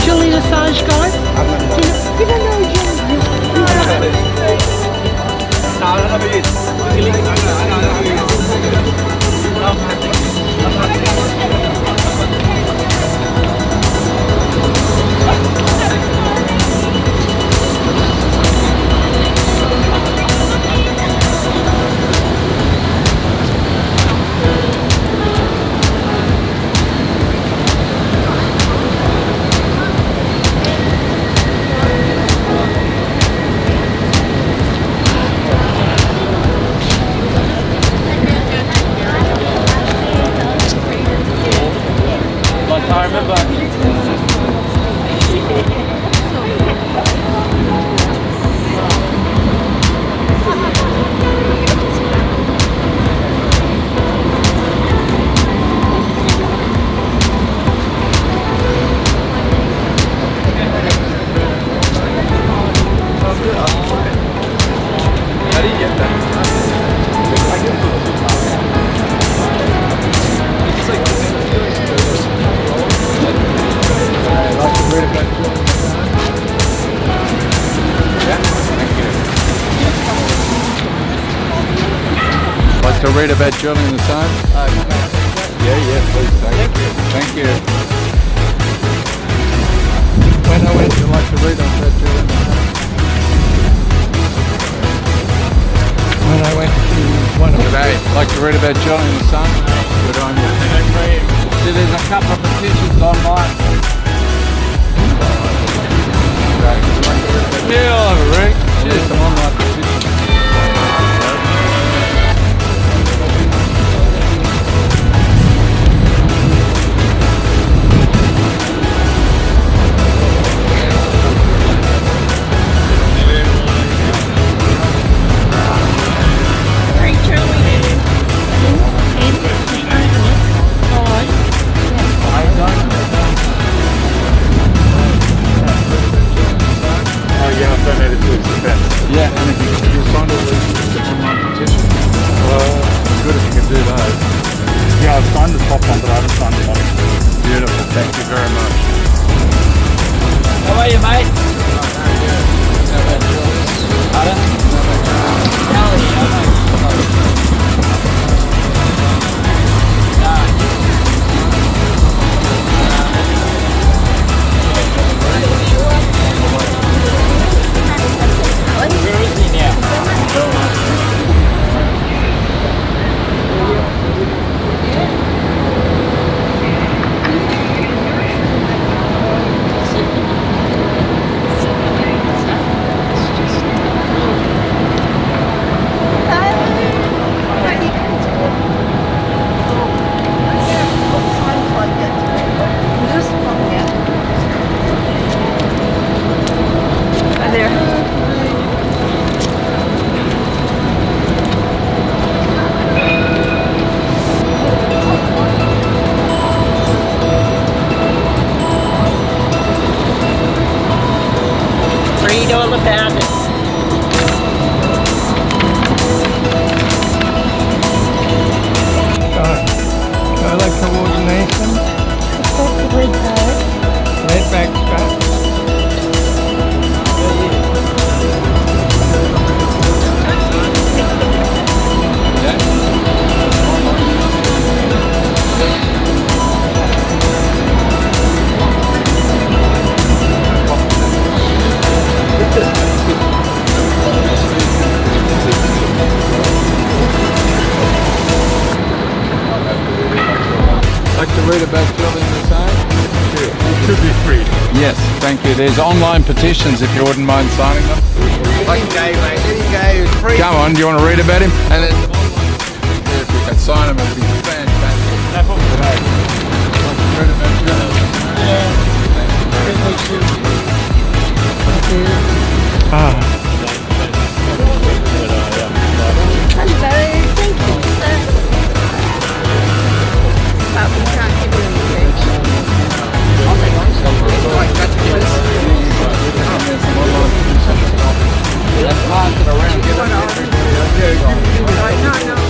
Julian Assange guy? You don't know To read about Julian Assange? Yeah, please. Thank you. When I went, you'd like to read about Julian Assange? When I went to one of today, like to read about Julian Assange? Good on you. See, there's a couple of petitions online. Yeah, I'll have a read. There's some online petitions. Yeah, and if you signed all these online petitions, it's good if you can do those. Yeah, I've signed the top one, but I haven't signed the bottom. Beautiful, thank you very much. How are you, mate? Where is he now? Read all about it. Color coordination. Red backstrap. Like to read about Julian Assange? It should be free. Yes, thank you. There's online petitions if you wouldn't mind signing them. Okay, mate, there you go. It's free. Come on, do you want to read about him? And there's some online petitions there if you could sign them, it'd be fantastic. No problem. Like to read about Julian Assange? Yeah. Thank you. Ah. Hello, thank you, sir. But we can't give you anything. Right, that's good. That's hard to around. No, no.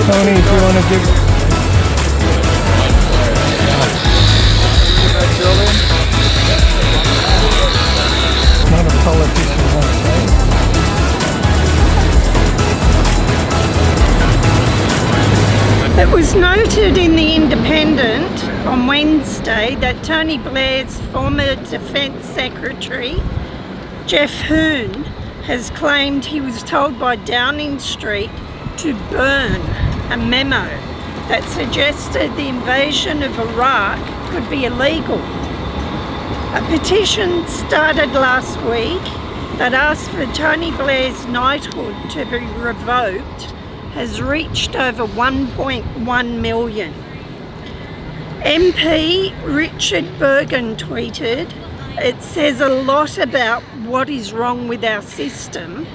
Tony, do you want to give... Julian? Not a politician, I'd say. It was noted in The Independent on Wednesday that Tony Blair's former Defence Secretary, Jeff Hoon, has claimed he was told by Downing Street to burn a memo that suggested the invasion of Iraq could be illegal. A petition started last week that asked for Tony Blair's knighthood to be revoked has reached over 1.1 million. MP Richard Bergen tweeted, "It says a lot about what is wrong with our system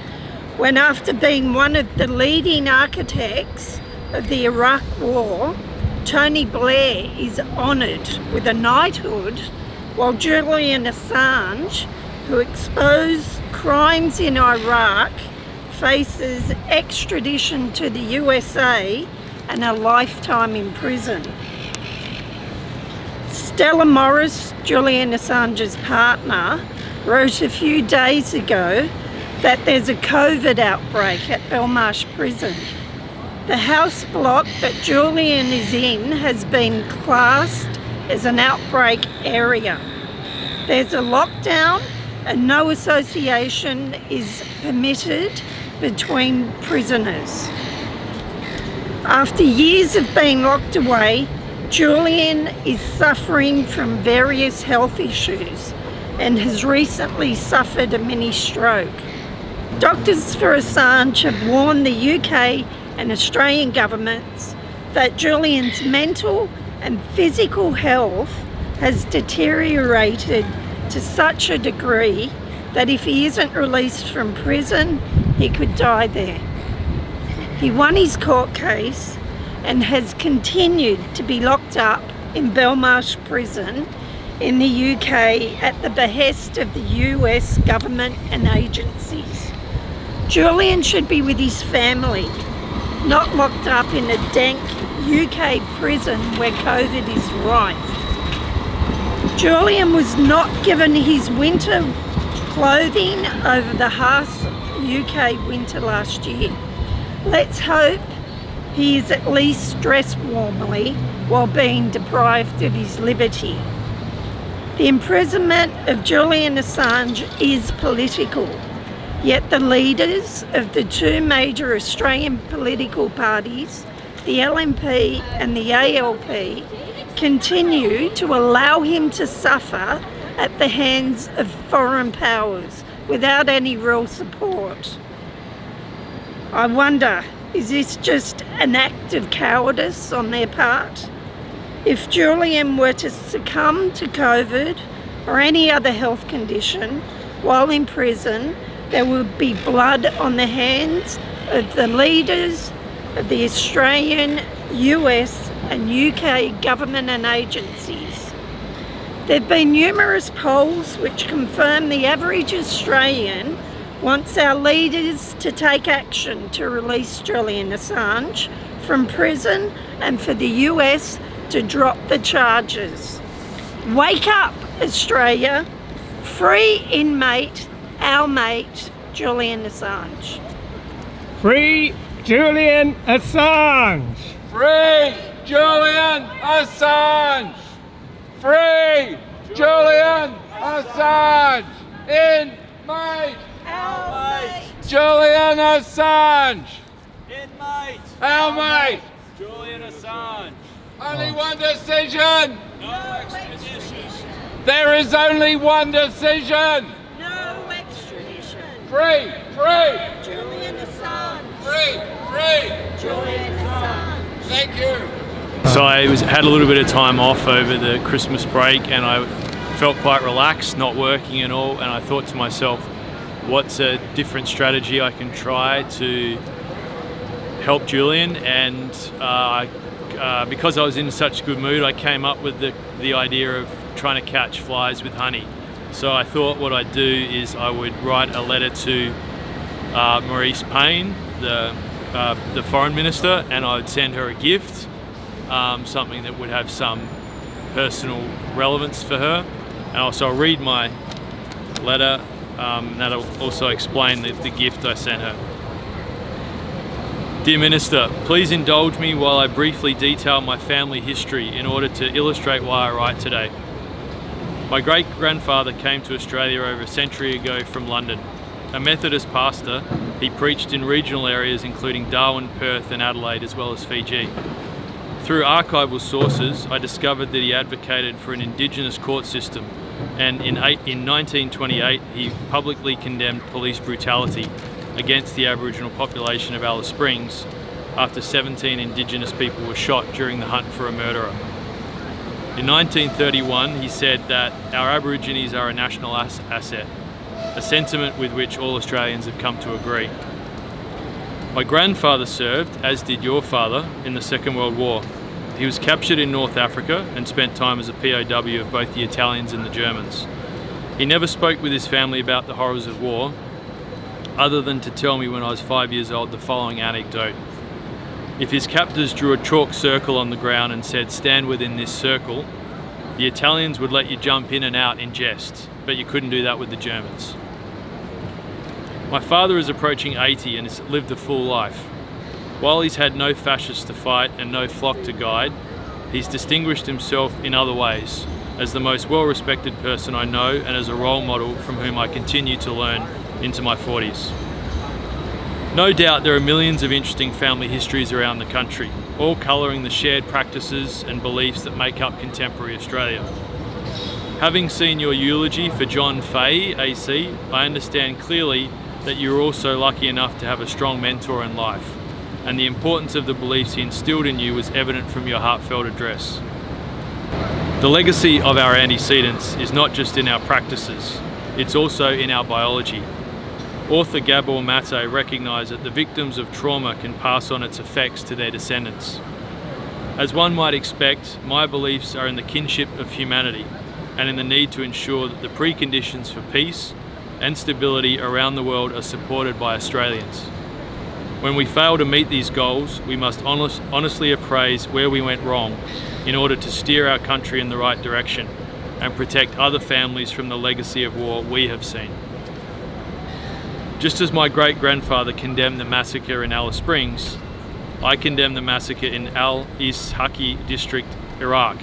when, after being one of the leading architects of the Iraq War, Tony Blair is honoured with a knighthood while Julian Assange, who exposed crimes in Iraq, faces extradition to the USA and a lifetime in prison." Stella Morris, Julian Assange's partner, wrote a few days ago that there's a COVID outbreak at Belmarsh Prison. The house block that Julian is in has been classed as an outbreak area. There's a lockdown and no association is permitted between prisoners. After years of being locked away, Julian is suffering from various health issues and has recently suffered a mini stroke. Doctors for Assange have warned the UK and Australian governments that Julian's mental and physical health has deteriorated to such a degree that if he isn't released from prison, he could die there. He won his court case and has continued to be locked up in Belmarsh Prison in the UK at the behest of the US government and agencies. Julian should be with his family, not locked up in a dank UK prison where COVID is rife. Julian was not given his winter clothing over the harsh UK winter last year. Let's hope he is at least dressed warmly while being deprived of his liberty. The imprisonment of Julian Assange is political, yet the leaders of the two major Australian political parties, the LNP and the ALP, continue to allow him to suffer at the hands of foreign powers without any real support. I wonder, is this just an act of cowardice on their part? If Julian were to succumb to COVID or any other health condition while in prison, there would be blood on the hands of the leaders of the Australian, US and UK government and agencies. There have been numerous polls which confirm the average Australian wants our leaders to take action to release Julian Assange from prison and for the US to drop the charges. Wake up, Australia! Free inmate, our mate, Julian Assange. Free Julian Assange! Free Julian Assange! Free Julian Assange! Inmate! Julian Assange! Inmate! Our mate! Julian Assange! Only one decision! No extradition! There is only one decision! No extradition. Free! Free! Julian Assange. Free! Free! Julian Assange. Thank you! So I had a little bit of time off over the Christmas break and I felt quite relaxed, not working at all, and I thought to myself, what's a different strategy I can try to help Julian? And because I was in such a good mood, I came up with the idea of trying to catch flies with honey. So I thought what I'd do is I would write a letter to Maurice Payne, the the foreign minister, and I would send her a gift, something that would have some personal relevance for her. And also I'll read my letter, that'll also explain the gift I sent her. Dear Minister, please indulge me while I briefly detail my family history in order to illustrate why I write today. My great-grandfather came to Australia over a century ago from London. A Methodist pastor, he preached in regional areas including Darwin, Perth and Adelaide, as well as Fiji. Through archival sources, I discovered that he advocated for an Indigenous court system, and in 1928 he publicly condemned police brutality against the Aboriginal population of Alice Springs after 17 Indigenous people were shot during the hunt for a murderer. In 1931, he said that our Aborigines are a national asset, a sentiment with which all Australians have come to agree. My grandfather served, as did your father, in the Second World War. He was captured in North Africa and spent time as a POW of both the Italians and the Germans. He never spoke with his family about the horrors of war, other than to tell me when I was 5 years old the following anecdote. If his captors drew a chalk circle on the ground and said, "Stand within this circle," the Italians would let you jump in and out in jest, but you couldn't do that with the Germans. My father is approaching 80 and has lived a full life. While he's had no fascists to fight and no flock to guide, he's distinguished himself in other ways, as the most well-respected person I know and as a role model from whom I continue to learn into my 40s. No doubt there are millions of interesting family histories around the country, all colouring the shared practices and beliefs that make up contemporary Australia. Having seen your eulogy for John Fahey, AC, I understand clearly that you were also lucky enough to have a strong mentor in life, and the importance of the beliefs he instilled in you was evident from your heartfelt address. The legacy of our antecedents is not just in our practices, it's also in our biology. Author Gabor Mate recognised that the victims of trauma can pass on its effects to their descendants. As one might expect, my beliefs are in the kinship of humanity and in the need to ensure that the preconditions for peace and stability around the world are supported by Australians. When we fail to meet these goals, we must honestly appraise where we went wrong in order to steer our country in the right direction and protect other families from the legacy of war we have seen. Just as my great-grandfather condemned the massacre in Alice Springs, I condemn the massacre in Al-Ishaqi district, Iraq,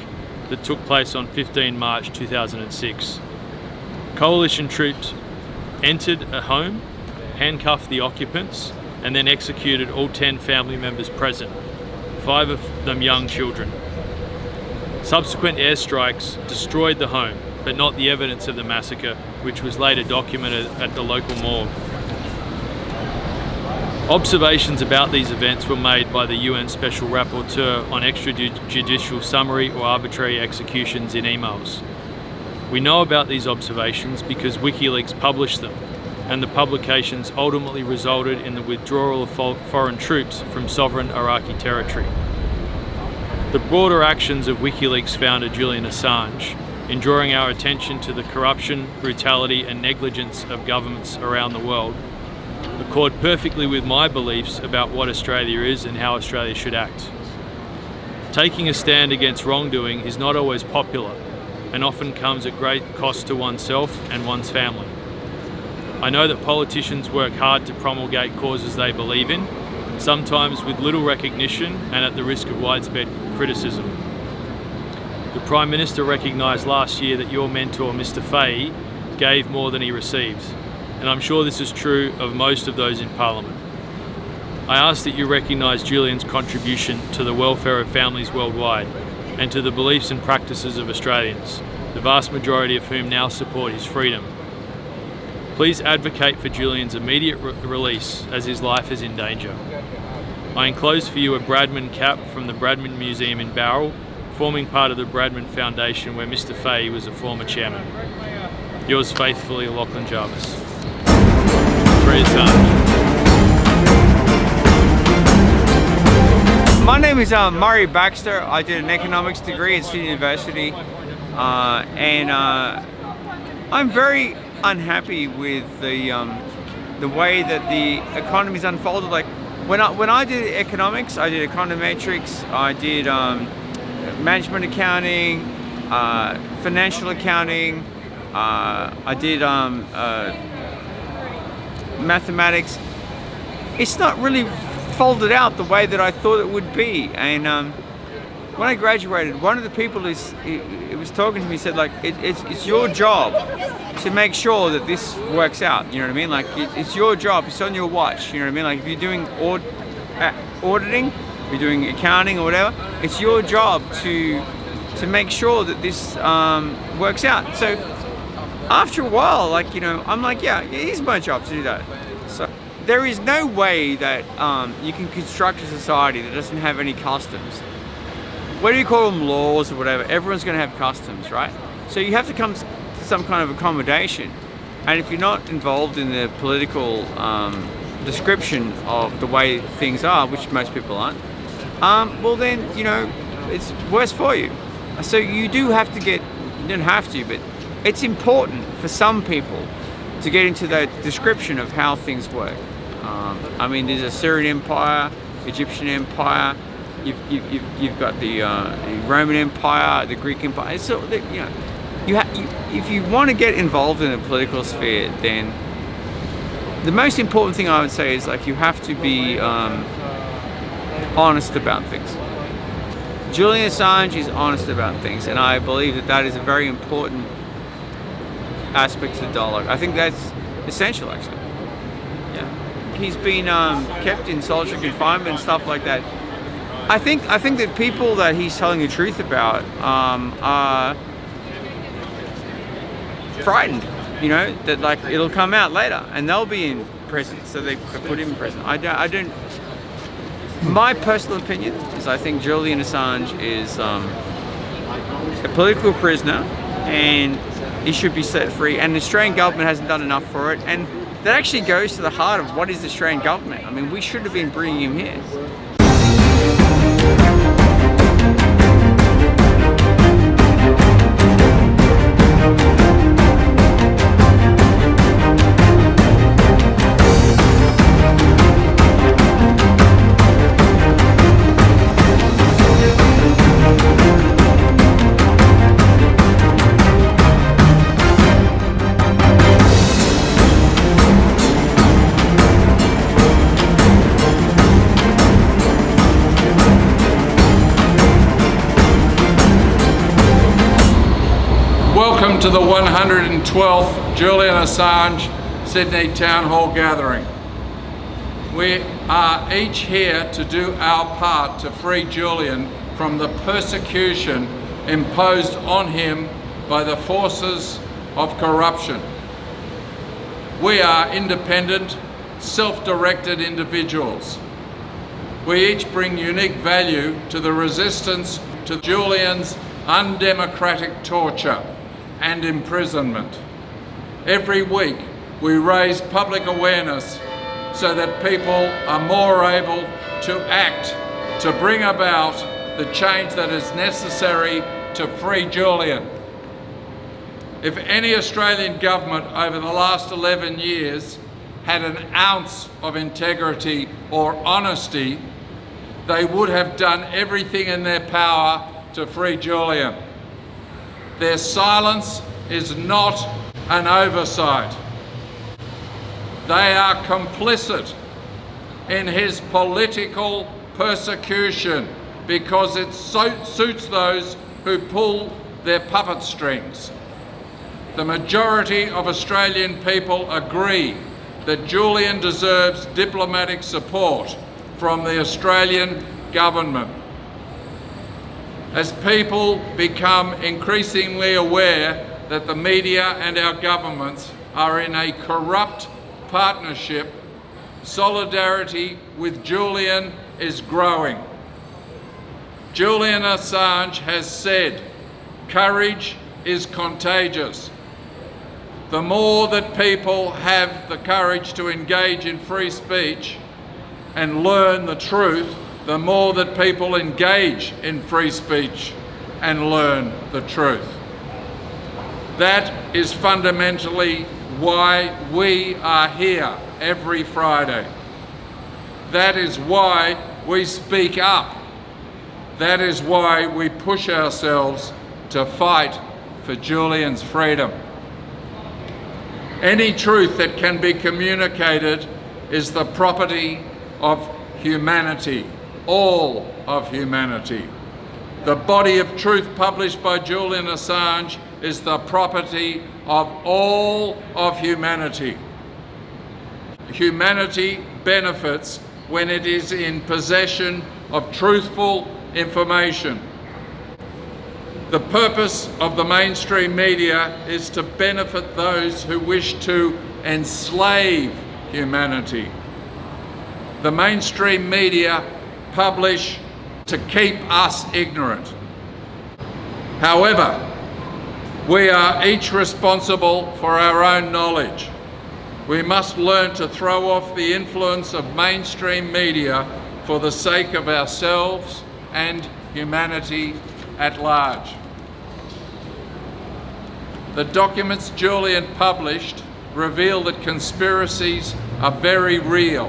that took place on 15 March 2006. Coalition troops entered a home, handcuffed the occupants, and then executed all 10 family members present, 5 of them young children. Subsequent airstrikes destroyed the home, but not the evidence of the massacre, which was later documented at the local morgue. Observations about these events were made by the UN Special Rapporteur on extrajudicial summary or arbitrary executions in emails. We know about these observations because WikiLeaks published them, and the publications ultimately resulted in the withdrawal of foreign troops from sovereign Iraqi territory. The broader actions of WikiLeaks founder Julian Assange, in drawing our attention to the corruption, brutality and negligence of governments around the world, accord perfectly with my beliefs about what Australia is and how Australia should act. Taking a stand against wrongdoing is not always popular and often comes at great cost to oneself and one's family. I know that politicians work hard to promulgate causes they believe in, sometimes with little recognition and at the risk of widespread criticism. The Prime Minister recognised last year that your mentor, Mr. Fahey, gave more than he received, and I'm sure this is true of most of those in Parliament. I ask that you recognise Julian's contribution to the welfare of families worldwide and to the beliefs and practices of Australians, the vast majority of whom now support his freedom. Please advocate for Julian's immediate release as his life is in danger. I enclose for you a Bradman cap from the Bradman Museum in Bowral, forming part of the Bradman Foundation where Mr. Fahey was a former chairman. Yours faithfully, Lachlan Jarvis. Free Assange. My name is Murray Baxter. I did an economics degree at Sydney University, and I'm very unhappy with the way that the economy's unfolded. Like, when I did economics, I did econometrics, I did management accounting, financial accounting, I did mathematics. It's not really folded out the way that I thought it would be. And when I graduated, one of the people it was talking to me said, like, it's your job to make sure that this works out. You know what I mean? Like, it's your job. It's on your watch. You know what I mean? Like, if you're doing auditing, if you're doing accounting or whatever, it's your job to make sure that this works out. So after a while, like, you know, I'm like, yeah, it is my job to do that. So there is no way that you can construct a society that doesn't have any customs. What do you call them, laws or whatever? Everyone's going to have customs, right? So you have to come to some kind of accommodation. And if you're not involved in the political description of the way things are, which most people aren't, well then, you know, it's worse for you. So you do have to you don't have to, but it's important for some people to get into the description of how things work. I mean, there's a Syrian Empire, Egyptian Empire, you've got the Roman Empire, the Greek Empire. So, you know, if you want to get involved in the political sphere, then the most important thing I would say is, like, you have to be honest about things. Julian Assange is honest about things, and I believe that is a very important aspect of the dialogue. I think that's essential, actually. Yeah, he's been kept in solitary confinement and stuff like that. I think that people that he's telling the truth about are frightened. You know, that, like, it'll come out later and they'll be in prison, so they put him in prison. I don't. My personal opinion is, I think Julian Assange is a political prisoner and he should be set free, and the Australian government hasn't done enough for it, and that actually goes to the heart of what is the Australian government. I mean, we should have been bringing him here. Welcome to the 112th Julian Assange Sydney Town Hall gathering. We are each here to do our part to free Julian from the persecution imposed on him by the forces of corruption. We are independent, self-directed individuals. We each bring unique value to the resistance to Julian's undemocratic torture and imprisonment. Every week we raise public awareness so that people are more able to act to bring about the change that is necessary to free Julian. If any Australian government over the last 11 years had an ounce of integrity or honesty, they would have done everything in their power to free Julian. Their silence is not an oversight. They are complicit in his political persecution because it suits those who pull their puppet strings. The majority of Australian people agree that Julian deserves diplomatic support from the Australian government. As people become increasingly aware that the media and our governments are in a corrupt partnership, solidarity with Julian is growing. Julian Assange has said, "Courage is contagious." The more that people have the courage to engage in free speech and learn the truth, the more that people engage in free speech and learn the truth. That is fundamentally why we are here every Friday. That is why we speak up. That is why we push ourselves to fight for Julian's freedom. Any truth that can be communicated is the property of humanity, all of humanity. The body of truth published by Julian Assange is the property of all of humanity. Humanity benefits when it is in possession of truthful information. The purpose of the mainstream media is to benefit those who wish to enslave humanity. The mainstream media publish to keep us ignorant. However, we are each responsible for our own knowledge. We must learn to throw off the influence of mainstream media for the sake of ourselves and humanity at large. The documents Julian published reveal that conspiracies are very real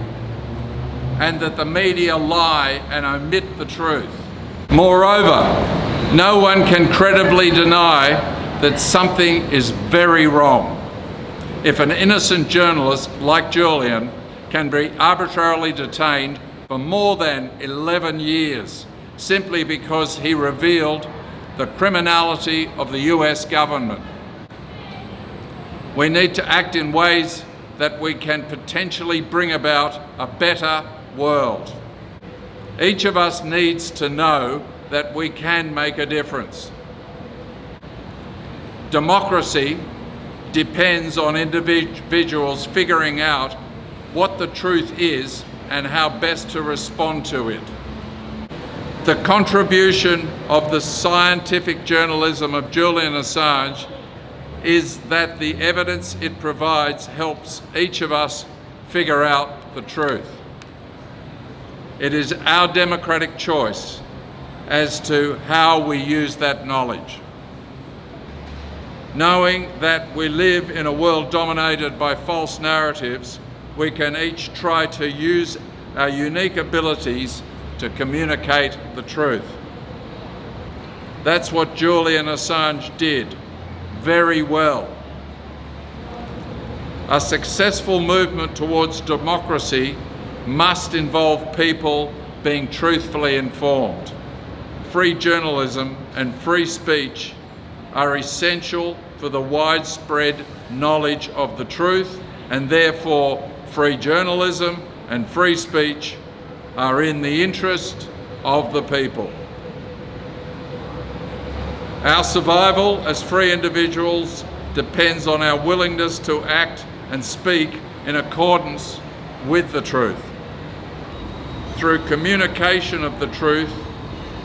and that the media lie and omit the truth. Moreover, no one can credibly deny that something is very wrong if an innocent journalist like Julian can be arbitrarily detained for more than 11 years simply because he revealed the criminality of the US government. We need to act in ways that we can potentially bring about a better world. Each of us needs to know that we can make a difference. Democracy depends on individuals figuring out what the truth is and how best to respond to it. The contribution of the scientific journalism of Julian Assange is that the evidence it provides helps each of us figure out the truth. It is our democratic choice as to how we use that knowledge. Knowing that we live in a world dominated by false narratives, we can each try to use our unique abilities to communicate the truth. That's what Julian Assange did very well. A successful movement towards democracy must involve people being truthfully informed. Free journalism and free speech are essential for the widespread knowledge of the truth, and therefore free journalism and free speech are in the interest of the people. Our survival as free individuals depends on our willingness to act and speak in accordance with the truth. Through communication of the truth,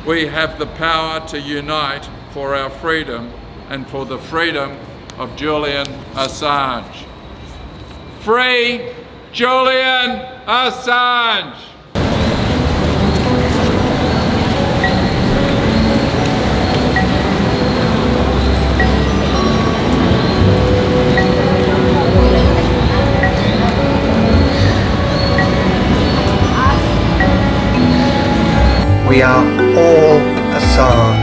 we have the power to unite for our freedom and for the freedom of Julian Assange. Free Julian Assange! We are all Assange.